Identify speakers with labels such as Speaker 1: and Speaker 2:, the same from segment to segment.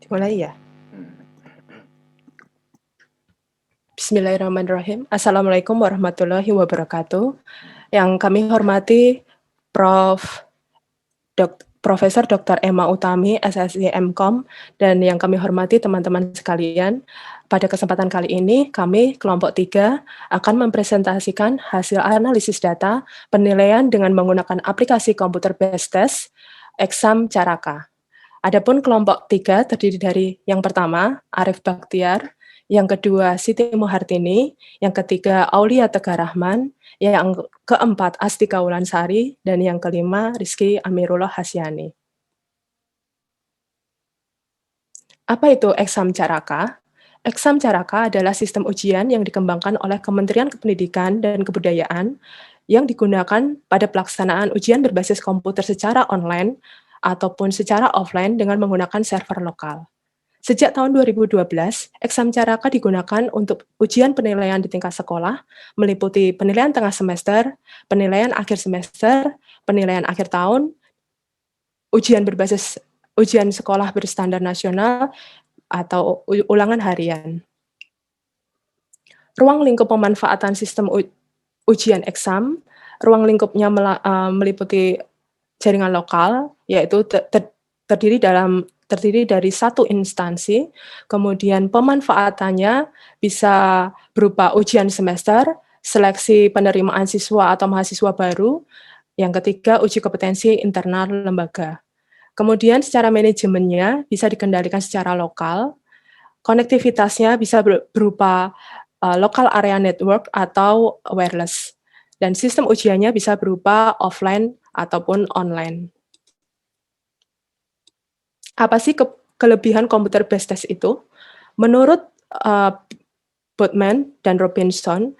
Speaker 1: Dimulai ya? Bismillahirrahmanirrahim. Assalamualaikum warahmatullahi wabarakatuh. Yang kami hormati Profesor Dr. Emma Utami, SSI MKom, dan yang kami hormati teman-teman sekalian. Pada kesempatan kali ini, kami kelompok 3 akan mempresentasikan hasil analisis data penilaian dengan menggunakan aplikasi komputer based test Exam Caraka. Adapun kelompok 3 terdiri dari yang pertama, Arif Bakhtiar, yang kedua, Siti Muhartini, yang ketiga, Aulia Tegar Rahman, yang keempat, Astika Wulansari, dan yang kelima, Rizky Amirullah Hasyani. Apa itu Exam Caraka? Exam Caraka adalah sistem ujian yang dikembangkan oleh Kementerian Pendidikan dan Kebudayaan yang digunakan pada pelaksanaan ujian berbasis komputer secara online ataupun secara offline dengan menggunakan server lokal. Sejak tahun 2012, Exam Caraka digunakan untuk ujian penilaian di tingkat sekolah, meliputi penilaian tengah semester, penilaian akhir semester, penilaian akhir tahun, ujian sekolah berstandar nasional, atau ulangan harian. Ruang lingkup pemanfaatan sistem ujian exam, ruang lingkupnya meliputi jaringan lokal, yaitu terdiri dari satu instansi, kemudian pemanfaatannya bisa berupa ujian semester, seleksi penerimaan siswa atau mahasiswa baru, yang ketiga uji kompetensi internal lembaga. Kemudian secara manajemennya bisa dikendalikan secara lokal, konektivitasnya bisa berupa local area network atau wireless, dan sistem ujiannya bisa berupa offline ataupun online. Apa sih kelebihan komputer based test itu? Menurut Botman dan Robinson,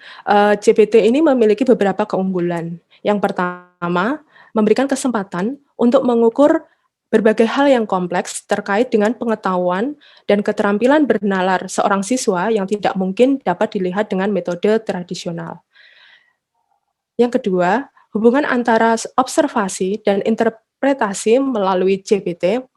Speaker 1: CBT ini memiliki beberapa keunggulan. Yang pertama, memberikan kesempatan untuk mengukur berbagai hal yang kompleks terkait dengan pengetahuan dan keterampilan bernalar seorang siswa yang tidak mungkin dapat dilihat dengan metode tradisional. Yang kedua, hubungan antara observasi dan interpretasi melalui CBT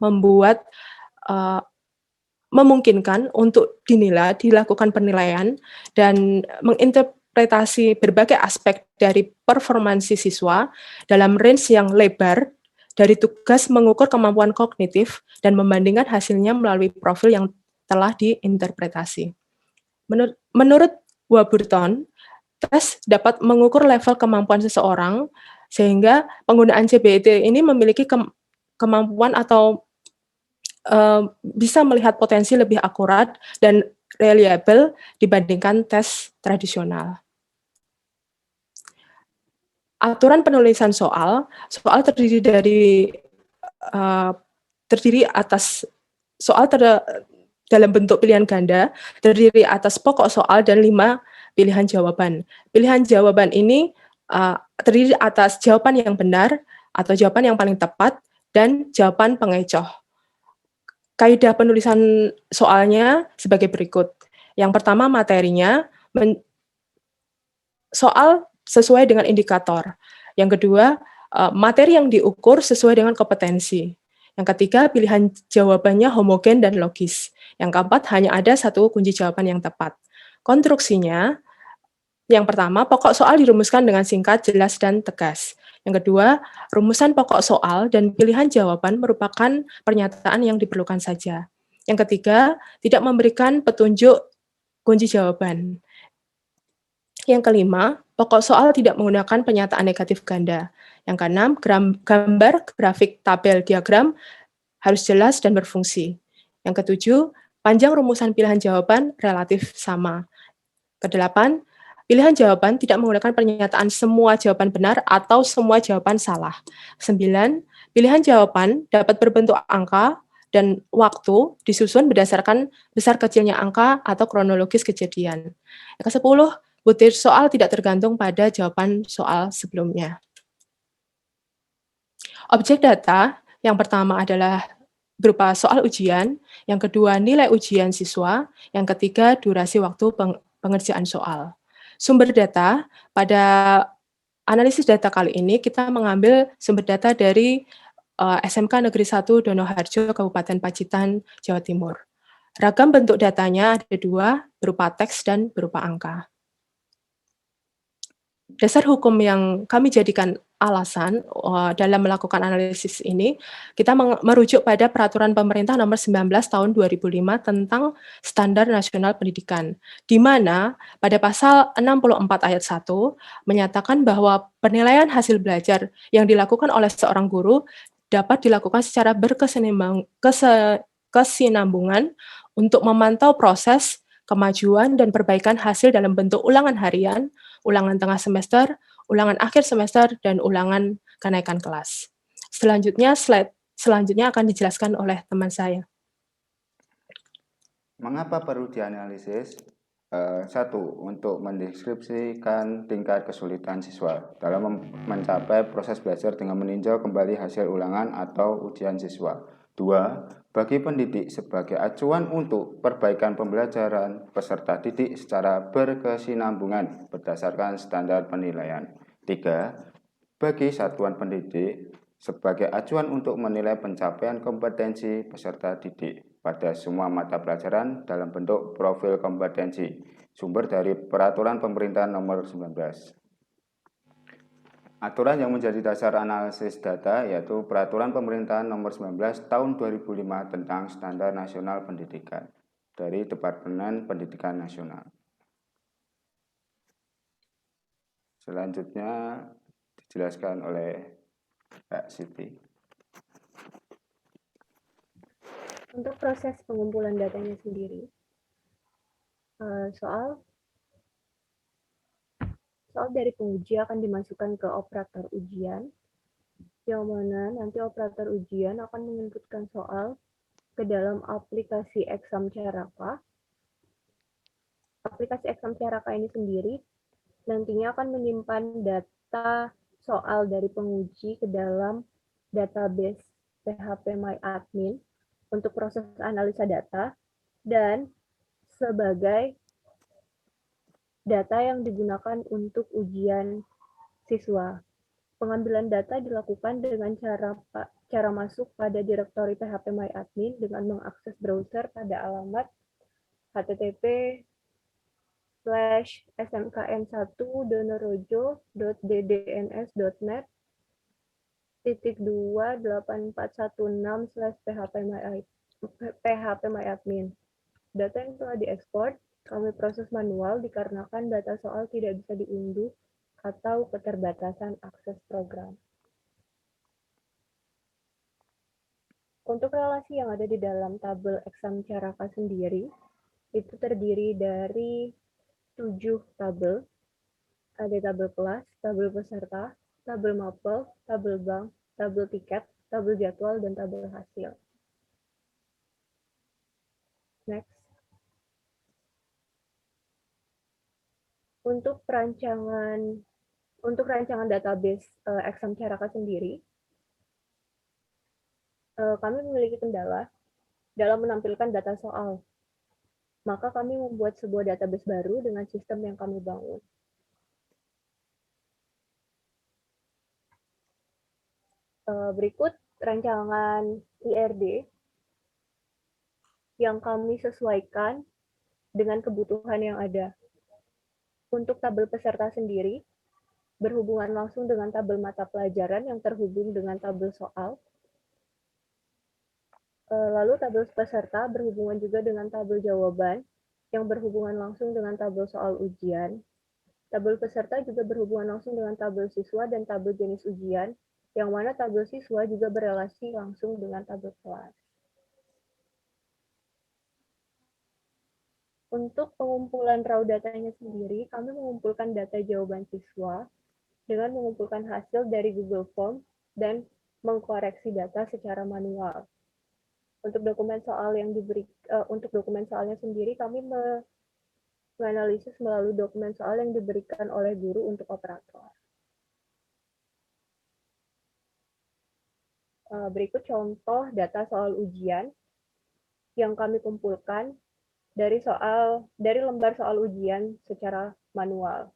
Speaker 1: memungkinkan untuk dilakukan penilaian dan menginterpretasi berbagai aspek dari performansi siswa dalam range yang lebar dari tugas mengukur kemampuan kognitif dan membandingkan hasilnya melalui profil yang telah diinterpretasi. Menurut Warburton, tes dapat mengukur level kemampuan seseorang sehingga penggunaan CBT ini memiliki kemampuan atau bisa melihat potensi lebih akurat dan reliable dibandingkan tes tradisional. Aturan penulisan soal terdiri atas soal dalam bentuk pilihan ganda, terdiri atas pokok soal dan 5 pilihan jawaban. Pilihan jawaban ini terdiri atas jawaban yang benar atau jawaban yang paling tepat dan jawaban pengecoh. Kaidah penulisan soalnya sebagai berikut. Yang pertama, materinya, soal sesuai dengan indikator. Yang kedua, materi yang diukur sesuai dengan kompetensi. Yang ketiga, pilihan jawabannya homogen dan logis. Yang keempat, hanya ada satu kunci jawaban yang tepat. Konstruksinya, yang pertama, pokok soal dirumuskan dengan singkat, jelas, dan tegas. Yang kedua, rumusan pokok soal dan pilihan jawaban merupakan pernyataan yang diperlukan saja. Yang ketiga, tidak memberikan petunjuk kunci jawaban. Yang kelima, pokok soal tidak menggunakan pernyataan negatif ganda. Yang keenam, gambar, grafik, tabel, diagram harus jelas dan berfungsi. Yang ketujuh, panjang rumusan pilihan jawaban relatif sama. Kedelapan, pilihan jawaban tidak menggunakan pernyataan semua jawaban benar atau semua jawaban salah. 9. Pilihan jawaban dapat berbentuk angka dan waktu disusun berdasarkan besar kecilnya angka atau kronologis kejadian. Yang ke-10, butir soal tidak tergantung pada jawaban soal sebelumnya. Objek data yang pertama adalah berupa soal ujian, yang kedua nilai ujian siswa, yang ketiga durasi waktu pengerjaan soal. Sumber data, pada analisis data kali ini kita mengambil sumber data dari SMK Negeri 1 Donoharjo, Kabupaten Pacitan, Jawa Timur. Ragam bentuk datanya ada 2, berupa teks dan berupa angka. Dasar hukum yang kami jadikan alasan dalam melakukan analisis ini, kita merujuk pada Peraturan Pemerintah Nomor 19 Tahun 2005 tentang Standar Nasional Pendidikan, di mana pada pasal 64 ayat 1 menyatakan bahwa penilaian hasil belajar yang dilakukan oleh seorang guru dapat dilakukan secara berkesinambungan untuk memantau proses, kemajuan, dan perbaikan hasil dalam bentuk ulangan harian, ulangan tengah semester, ulangan akhir semester, dan ulangan kenaikan kelas. Selanjutnya, slide selanjutnya akan dijelaskan oleh teman saya.
Speaker 2: Mengapa perlu dianalisis? Satu, untuk mendeskripsikan tingkat kesulitan siswa dalam mencapai proses belajar dengan meninjau kembali hasil ulangan atau ujian siswa. Dua, bagi pendidik sebagai acuan untuk perbaikan pembelajaran peserta didik secara berkesinambungan berdasarkan standar penilaian. Tiga, bagi satuan pendidik sebagai acuan untuk menilai pencapaian kompetensi peserta didik pada semua mata pelajaran dalam bentuk profil kompetensi, sumber dari Peraturan Pemerintah Nomor 19. Aturan yang menjadi dasar analisis data yaitu Peraturan Pemerintah Nomor 19 Tahun 2005 tentang Standar Nasional Pendidikan dari Departemen Pendidikan Nasional. Selanjutnya dijelaskan oleh Kak Siti.
Speaker 3: Untuk proses pengumpulan datanya sendiri, soal dari penguji akan dimasukkan ke operator ujian, yang mana nanti operator ujian akan menginputkan soal ke dalam aplikasi Exam Caraka. Aplikasi Exam Caraka ini sendiri nantinya akan menyimpan data soal dari penguji ke dalam database PHP MyAdmin untuk proses analisa data dan sebagai data yang digunakan untuk ujian siswa. Pengambilan data dilakukan dengan cara masuk pada direktori PHP MyAdmin dengan mengakses browser pada alamat http://smkn1donorojo.ddns.net /28416/phpMyAdmin. Data yang telah diekspor kami proses manual dikarenakan data soal tidak bisa diunduh atau keterbatasan akses program. Untuk relasi yang ada di dalam tabel Exam Caraka sendiri, itu terdiri dari 7 tabel. Ada tabel kelas, tabel peserta, tabel mapel, tabel bank, tabel tiket, tabel jadwal, dan tabel hasil. Next. Untuk rancangan database Exam Caraka sendiri, kami memiliki kendala dalam menampilkan data soal. Maka kami membuat sebuah database baru dengan sistem yang kami bangun. Berikut rancangan IRD yang kami sesuaikan dengan kebutuhan yang ada. Untuk tabel peserta sendiri, berhubungan langsung dengan tabel mata pelajaran yang terhubung dengan tabel soal. Lalu tabel peserta berhubungan juga dengan tabel jawaban yang berhubungan langsung dengan tabel soal ujian. Tabel peserta juga berhubungan langsung dengan tabel siswa dan tabel jenis ujian, yang mana tabel siswa juga berelasi langsung dengan tabel kelas. Untuk pengumpulan raw datanya sendiri, kami mengumpulkan data jawaban siswa dengan mengumpulkan hasil dari Google Form dan mengkoreksi data secara manual. Untuk dokumen soal yang untuk dokumen soalnya sendiri, kami menganalisis melalui dokumen soal yang diberikan oleh guru untuk operator. Berikut contoh data soal ujian yang kami kumpulkan dari lembar soal ujian secara manual.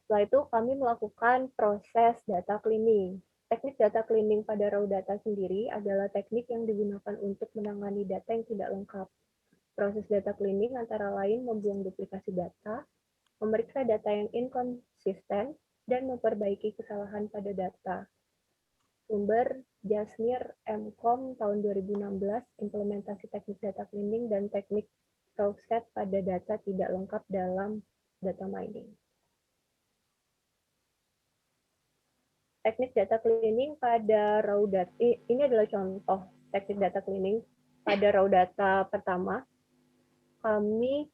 Speaker 3: Setelah itu kami melakukan proses data cleaning. Teknik data cleaning pada raw data sendiri adalah teknik yang digunakan untuk menangani data yang tidak lengkap. Proses data cleaning antara lain membuang duplikasi data, memeriksa data yang inkonsisten, dan memperbaiki kesalahan pada data. Sumber Jasmir MCOM tahun 2016, implementasi teknik data cleaning dan teknik raw set pada data tidak lengkap dalam data mining. Teknik data cleaning pada raw data, ini adalah contoh teknik data cleaning pada raw data pertama. Kami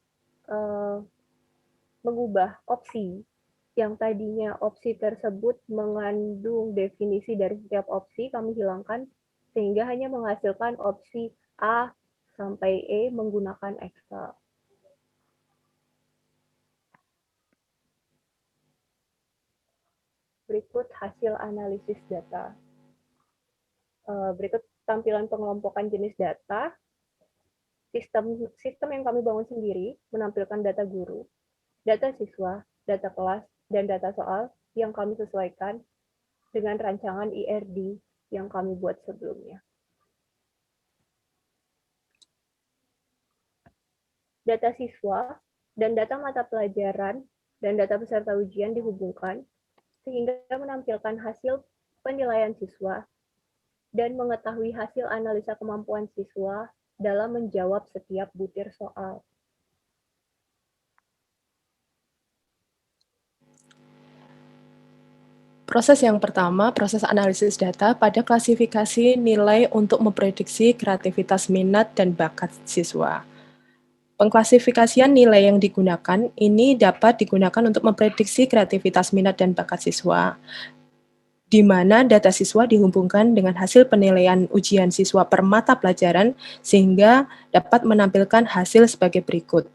Speaker 3: mengubah opsi yang tadinya opsi tersebut mengandung definisi dari setiap opsi, kami hilangkan sehingga hanya menghasilkan opsi A sampai E menggunakan Excel. Berikut hasil analisis data. Berikut tampilan pengelompokan jenis data. Sistem yang kami bangun sendiri menampilkan data guru, data siswa, data kelas, dan data soal yang kami sesuaikan dengan rancangan IRD yang kami buat sebelumnya. Data siswa dan data mata pelajaran dan data peserta ujian dihubungkan sehingga menampilkan hasil penilaian siswa dan mengetahui hasil analisa kemampuan siswa dalam menjawab setiap butir soal.
Speaker 1: Proses yang pertama, proses analisis data pada klasifikasi nilai untuk memprediksi kreativitas minat dan bakat siswa. Pengklasifikasian nilai yang digunakan ini dapat digunakan untuk memprediksi kreativitas minat dan bakat siswa, di mana data siswa dihubungkan dengan hasil penilaian ujian siswa per mata pelajaran sehingga dapat menampilkan hasil sebagai berikut.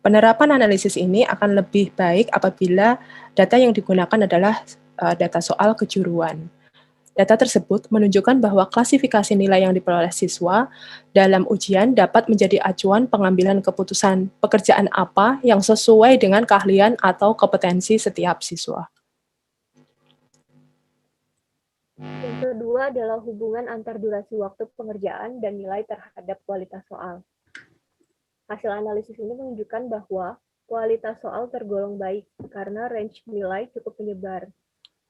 Speaker 1: Penerapan analisis ini akan lebih baik apabila data yang digunakan adalah data soal kejuruan. Data tersebut menunjukkan bahwa klasifikasi nilai yang diperoleh siswa dalam ujian dapat menjadi acuan pengambilan keputusan pekerjaan apa yang sesuai dengan keahlian atau kompetensi setiap siswa.
Speaker 3: Yang kedua adalah hubungan antar durasi waktu pengerjaan dan nilai terhadap kualitas soal. Hasil analisis ini menunjukkan bahwa kualitas soal tergolong baik karena range nilai cukup menyebar.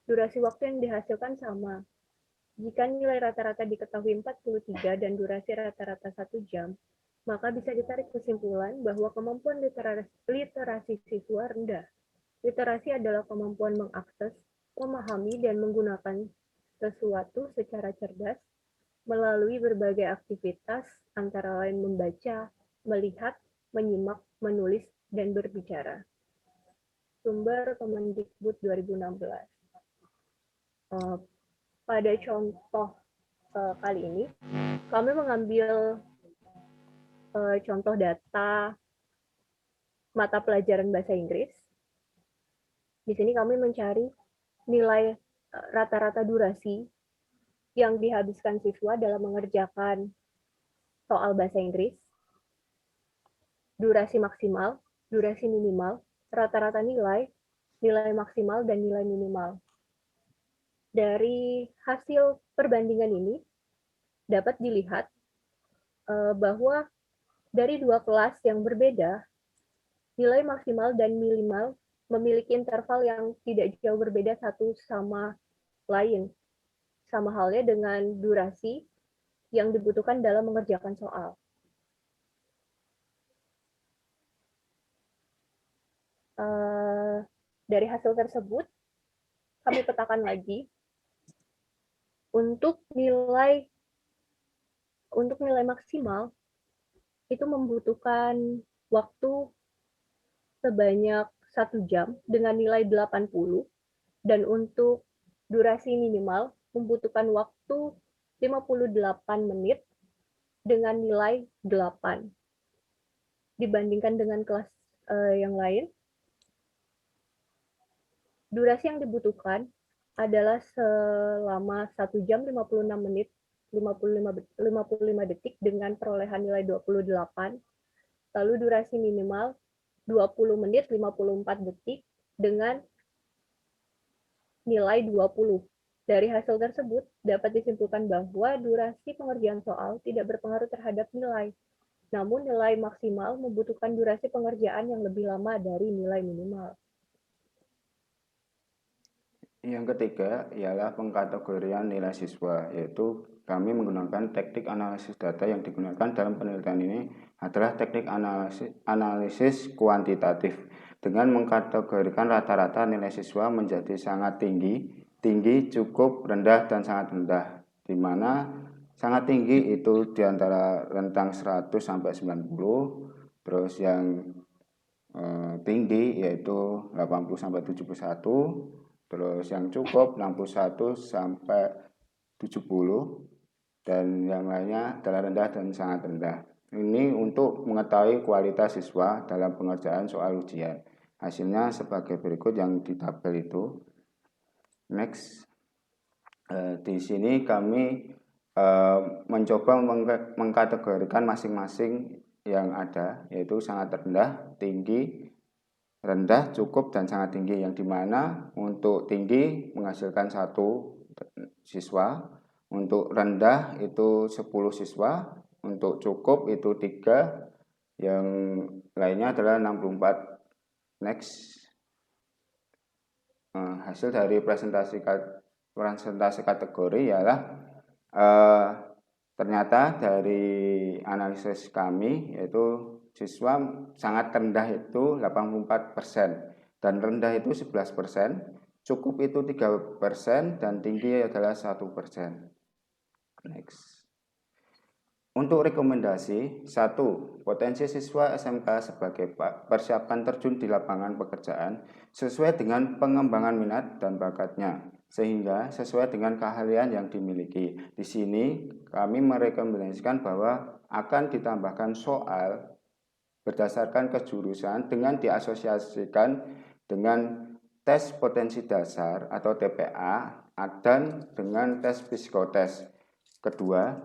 Speaker 3: Durasi waktu yang dihasilkan sama. Jika nilai rata-rata diketahui 43 dan durasi rata-rata 1 jam, maka bisa ditarik kesimpulan bahwa kemampuan literasi siswa rendah. Literasi adalah kemampuan mengakses, memahami, dan menggunakan sesuatu secara cerdas melalui berbagai aktivitas antara lain membaca, melihat, menyimak, menulis, dan berbicara. Sumber Kemendikbud 2016. Pada contoh kali ini, kami mengambil contoh data mata pelajaran bahasa Inggris. Di sini kami mencari nilai rata-rata durasi yang dihabiskan siswa dalam mengerjakan soal bahasa Inggris, durasi maksimal, durasi minimal, rata-rata nilai, nilai maksimal, dan nilai minimal. Dari hasil perbandingan ini, dapat dilihat bahwa dari dua kelas yang berbeda, nilai maksimal dan minimal memiliki interval yang tidak jauh berbeda satu sama lain. Sama halnya dengan durasi yang dibutuhkan dalam mengerjakan soal. Dari hasil tersebut, kami petakan lagi untuk nilai maksimal itu membutuhkan waktu sebanyak 1 jam dengan nilai 80, dan untuk durasi minimal membutuhkan waktu 58 menit dengan nilai 8. Dibandingkan dengan kelas yang lain, durasi yang dibutuhkan adalah selama 1 jam 56 menit 55 detik dengan perolehan nilai 28, lalu durasi minimal 20 menit 54 detik dengan nilai 20. Dari hasil tersebut, dapat disimpulkan bahwa durasi pengerjaan soal tidak berpengaruh terhadap nilai. Namun nilai maksimal membutuhkan durasi pengerjaan yang lebih lama dari nilai minimal.
Speaker 2: Yang ketiga ialah pengkategorian nilai siswa, yaitu kami menggunakan teknik analisis data yang digunakan dalam penelitian ini adalah teknik analisis kuantitatif dengan mengkategorikan rata-rata nilai siswa menjadi sangat tinggi, cukup, rendah, dan sangat rendah, di mana sangat tinggi itu di antara rentang 100 sampai 90, terus yang tinggi yaitu 80 sampai 71, terus yang cukup 61 sampai 70, dan yang lainnya adalah rendah dan sangat rendah. Ini untuk mengetahui kualitas siswa dalam pengerjaan soal ujian. Hasilnya sebagai berikut yang di tabel itu. Next. Di sini kami mencoba mengkategorikan masing-masing yang ada, yaitu sangat rendah, tinggi, rendah, cukup, dan sangat tinggi, yang dimana untuk tinggi menghasilkan 1 siswa, untuk rendah itu 10 siswa, untuk cukup itu 3, yang lainnya adalah 64. Next. Hasil dari presentasi kategori ialah ternyata dari analisis kami, yaitu siswa sangat rendah itu 84% dan rendah itu 11%, cukup itu 3%, dan tinggi adalah 1%. Next. Untuk rekomendasi, 1. Potensi siswa SMK sebagai persiapan terjun di lapangan pekerjaan sesuai dengan pengembangan minat dan bakatnya, sehingga sesuai dengan keahlian yang dimiliki. Di sini kami merekomendasikan bahwa akan ditambahkan soal berdasarkan kejurusan dengan diasosiasikan dengan tes potensi dasar atau TPA dan dengan tes psikotes. Kedua,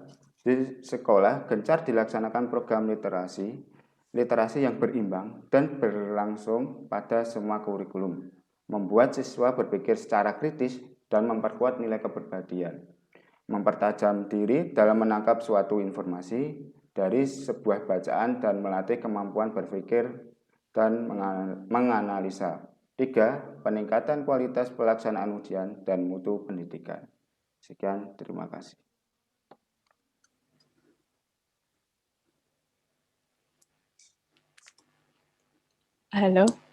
Speaker 2: di sekolah gencar dilaksanakan program literasi yang berimbang dan berlangsung pada semua kurikulum, membuat siswa berpikir secara kritis dan memperkuat nilai kepribadian, mempertajam diri dalam menangkap suatu informasi dari sebuah bacaan dan melatih kemampuan berpikir dan menganalisa. 3. Peningkatan kualitas pelaksanaan ujian dan mutu pendidikan. Sekian, terima kasih.
Speaker 1: Halo.